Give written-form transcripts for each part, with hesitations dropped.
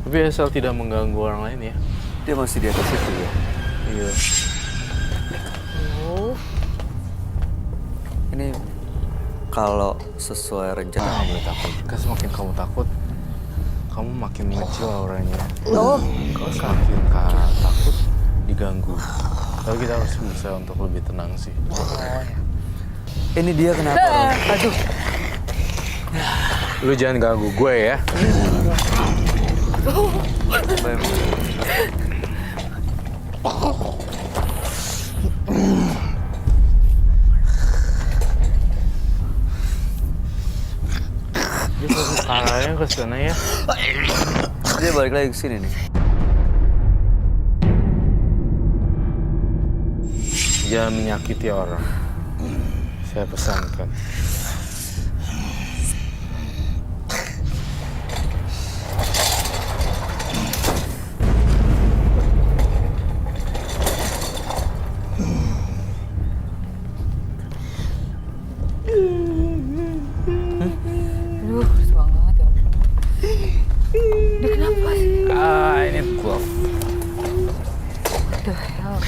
Tapi asal tidak mengganggu orang lain ya. Dia masih di atas itu ya. Iya. Oh. Ini kalau sesuai rencana Nggak boleh takut. Kan semakin kamu takut, kamu makin mengecil auranya. Oh. Kalau semakin takut, diganggu. Tapi kita harus berusaha untuk lebih tenang sih. ini dia kenapa? Ron? Aduh. Lu jangan ganggu gue ya. Dia fokus arahnya ke sana ya. Dia balik lagi ke sini nih. Jangan menyakiti orang. Saya pesankan. Aduh, semangat banget ya ampun. Dia kenapa sih? Ini glove. What the hell?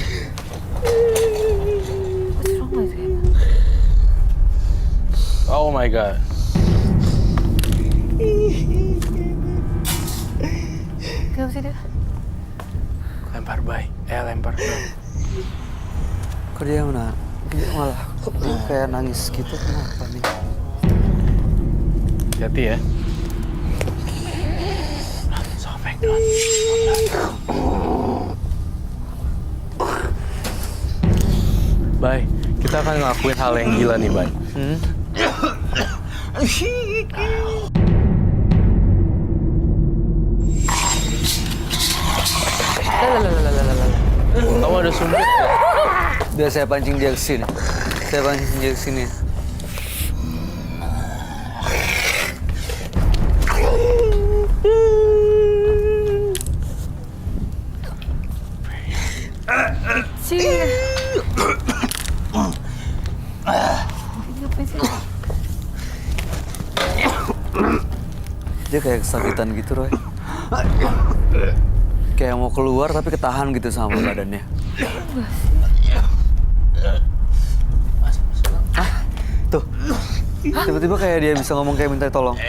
What's wrong with him? Oh my god. Kenapa sih dia? Lempar bay. Lempar bay. Kok dia dia malah kayak nangis gitu, kenapa nih? Hati ya. Sobek dong. Bay, kita akan ngelakuin hal yang gila nih, Bay. Kamu ada sumpit ya? Biar saya pancing dia ke sini. Saya pancing dia ke sini. Sini. Ngapain sih? Dia kayak kesakitan gitu, Roy. Kayak mau keluar tapi ketahan gitu sama badannya. Tuh. Tiba-tiba kayak dia bisa ngomong kayak minta tolong.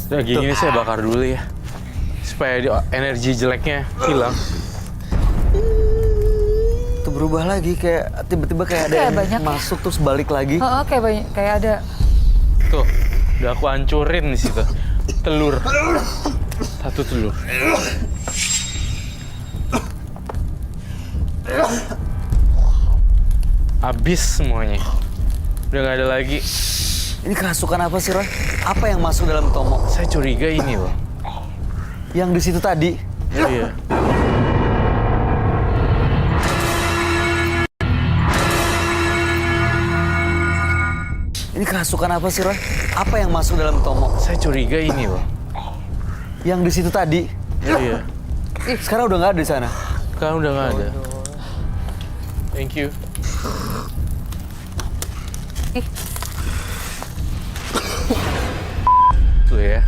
Nah, gini saya bakar dulu ya. Supaya energi jeleknya hilang. Tuh berubah lagi, kayak tiba-tiba kayak ada Kayak yang banyak ya? masuk terus balik lagi. Oh, kayak banyak, kayak ada. Tuh, udah aku hancurin di situ. Telur. Satu telur. Habis semuanya. Udah nggak ada lagi. Ini kerasukan apa sih, Roy? Apa yang masuk dalam Tomo? Saya curiga ini loh. Yang di situ tadi. Iya. Ini kerasukan apa sih, Roy? Apa yang masuk dalam Tomo? Saya curiga ini loh. Yang di situ tadi. Iya. Sekarang udah nggak ada di sana. Sekarang udah nggak ada. Thank you. Tuh ya.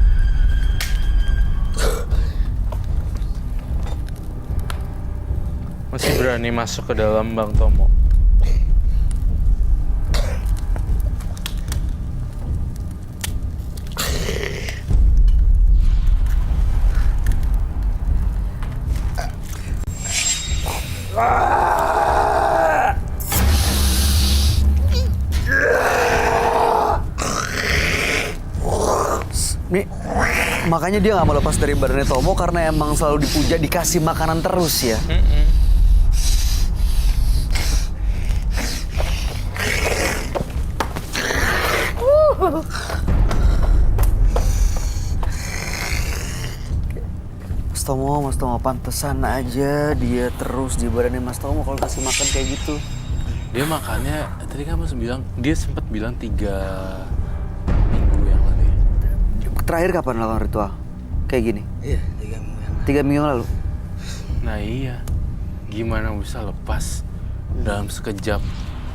Masih berani masuk ke dalam Bang Tomo. Nih, makanya dia nggak mau lepas dari badannya Tomo karena emang selalu dipuja, dikasih makanan terus ya. Mas Tomo, pantesan aja dia terus di badannya Mas Tomo kalau kasih makan kayak gitu. Dia makannya, tadi kamu bilang, dia sempat bilang 3 minggu yang lalu ya? Terakhir kapan melakukan ritual? Kayak gini? Iya, 3 minggu yang lalu. 3 minggu yang lalu? Nah iya, gimana bisa lepas dalam sekejap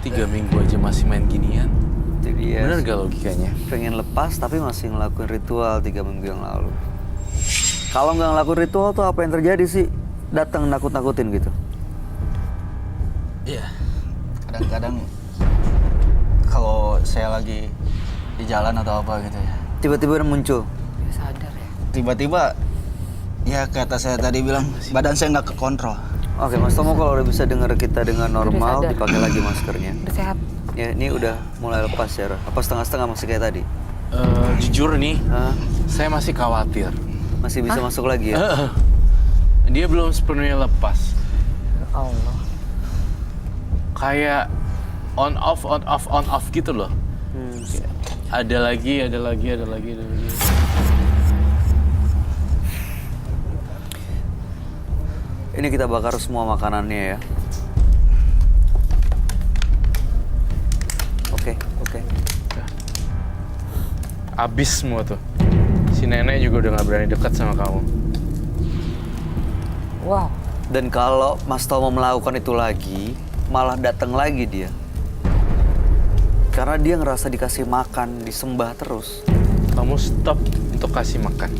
3 minggu aja masih main ginian? Itu dia. Bener gak logikanya? Pengen lepas tapi masih ngelakuin ritual 3 minggu yang lalu. Kalau nggak ngelakuin ritual tuh apa yang terjadi sih? Datang nakut-nakutin gitu. Iya. Kadang-kadang kalau saya lagi di jalan atau apa gitu ya. Tiba-tiba udah muncul. Dia sadar ya. Tiba-tiba ya kata saya tadi bilang badan saya nggak kekontrol. Oke, Mas Tomo kalau udah bisa dengar kita dengan normal, sadar. dipakai lagi maskernya. Udah sehat. Ya, ini udah mulai lepas ya, Roy. Apa setengah-setengah masih kayak tadi? Jujur nih, Hah? saya masih khawatir. Masih bisa masuk lagi ya? Dia belum sepenuhnya lepas. Ya Allah. Kayak on off gitu loh. Ada lagi. Ini kita bakar semua makanannya ya. Oke. Abis semua tuh. Si nenek juga udah gak berani dekat sama kamu. Wow. Dan kalau Mas Tomo melakukan itu lagi, malah datang lagi dia. Karena dia ngerasa dikasih makan, disembah terus. Kamu stop untuk kasih makan.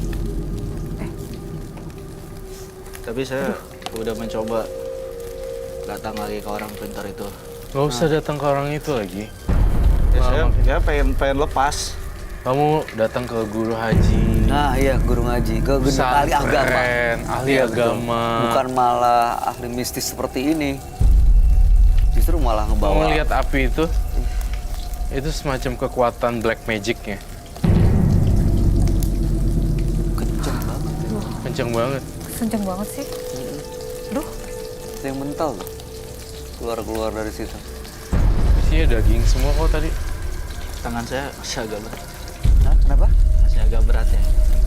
Tapi saya udah mencoba datang lagi ke orang pintar itu. Gak usah datang ke orang itu lagi. Ya, saya pengen lepas. Kamu datang ke guru haji. Nah iya, guru ngaji. Ke ahli agama. Pesantren, ahli Iya, betul. agama. Bukan malah ahli mistis seperti ini. Justru malah Kamu ngebawa. lihat api itu semacam kekuatan black magicnya. Kenceng banget. Kenceng banget. Kenceng banget sih. Duh. Ada yang mental tuh. Keluar dari situ. Isinya daging semua kok tadi. Tangan saya masih agak berat. Hah? Kenapa? Masih agak berat ya.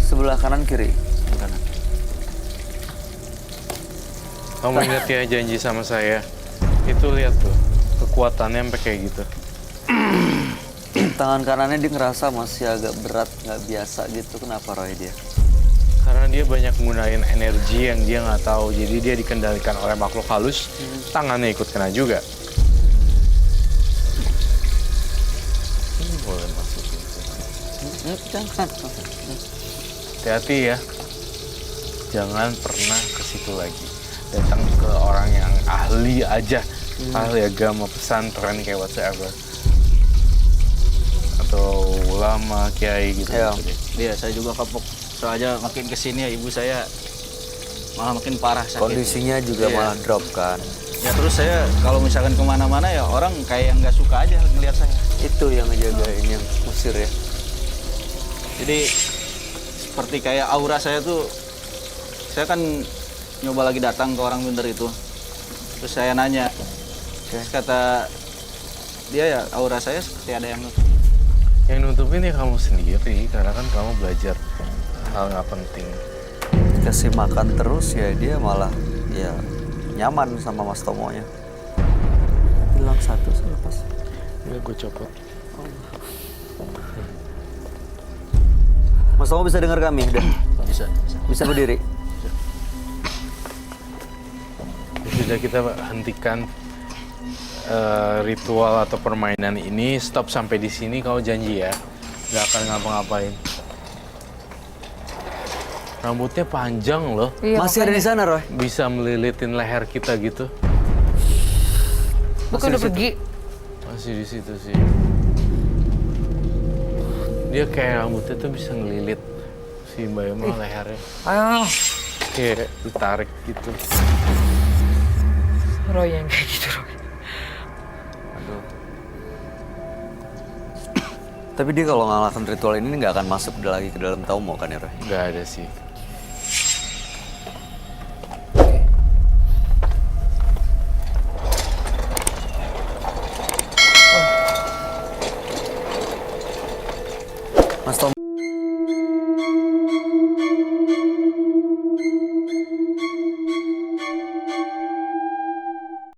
Sebelah kanan kiri. Bukan. Kamu ingat ya janji sama saya. Itu lihat tuh, kekuatannya sampai kayak gitu. Tangan kanannya dia ngerasa masih agak berat, nggak biasa gitu. Kenapa Roy dia? Karena dia banyak gunain energi yang dia nggak tahu. Jadi dia dikendalikan oleh makhluk halus, tangannya ikut kena juga. Ini boleh masukin. Jangan. Hati-hati ya. Jangan pernah ke situ lagi. Datang ke orang yang ahli aja. Ahli agama, pesantren kayak whatsoever. Atau ulama, kiai gitu. Iya. Iya, saya juga kapok. Soalnya makin kesini ya ibu saya malah makin parah sakit. Kondisinya juga Iya. malah drop kan. Ya terus saya kalau misalkan kemana-mana ya orang kayak yang nggak suka aja ngelihat saya. Itu yang ngejagain, yang musir ya. Jadi seperti kayak aura saya tuh, saya kan nyoba lagi datang ke orang pintar itu. Terus saya nanya, terus kata dia ya aura saya seperti ada yang nutup. Yang nutupin ya kamu sendiri, karena kan kamu belajar hal nggak penting. Kasih makan terus ya dia malah ya nyaman sama Mas Tomonya. Hilang satu selepas. Ya gue copot. Mas Tomo bisa dengar kami udah? Bisa. Bisa berdiri? Ya sudah, kita hentikan ritual atau permainan ini. Stop sampai di sini, kau janji ya nggak akan ngapa-ngapain. Rambutnya panjang loh, Iya, Masih ada di sana Roy? bisa melilitin leher kita gitu. Bukan udah Masih di pergi. Masih di situ sih. Dia kayak rambutnya tuh bisa ngelilit si Mbak Emma lehernya. Ayo. Kayak ditarik gitu. Roy yang kayak gitu, Roy. Aduh. Tapi dia kalau ngalahin ritual ini nggak akan masuk lagi ke dalam Tomo kan ya Roy? Nggak ada sih. Mas Tomo